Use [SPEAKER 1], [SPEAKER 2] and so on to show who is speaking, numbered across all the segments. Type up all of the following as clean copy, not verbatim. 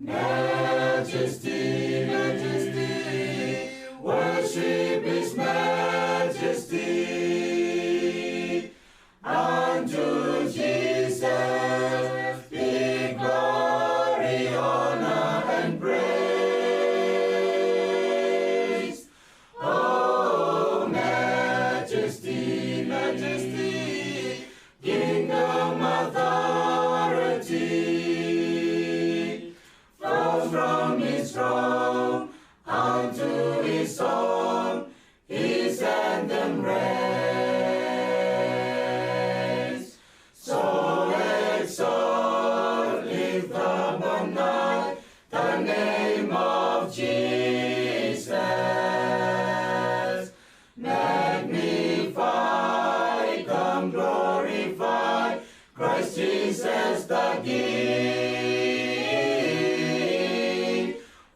[SPEAKER 1] Majesty, majesty, worship His majesty. Unto Jesus be glory, honor, and praise. Oh, majesty, majesty, kingdom authority flows from His throne unto His song, His anthem raise. So exalt, lift up on high the name of Jesus. Magnify, come glorify Christ Jesus the King.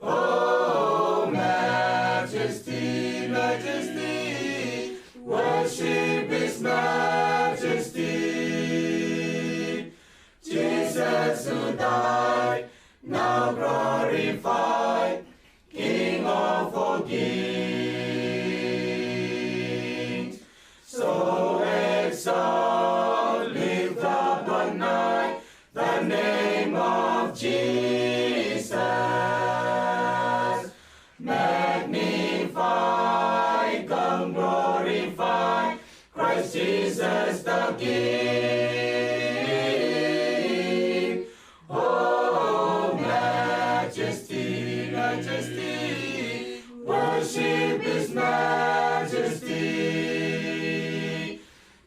[SPEAKER 1] Oh, majesty, majesty, worship His majesty. Jesus who died, now glorified, King of all kings. So exalt, lift up on high the name of Jesus. Magnify, come glorify Christ Jesus the King. Oh, majesty, majesty, worship His majesty.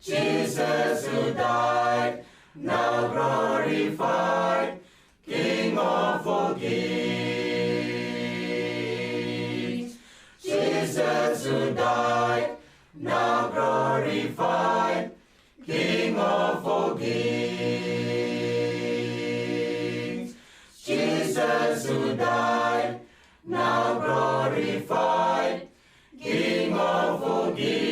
[SPEAKER 1] Jesus who died, now glorified, King of all kings. Jesus who died, now glorified, King of all kings. Jesus who died, now glorified, King of all kings.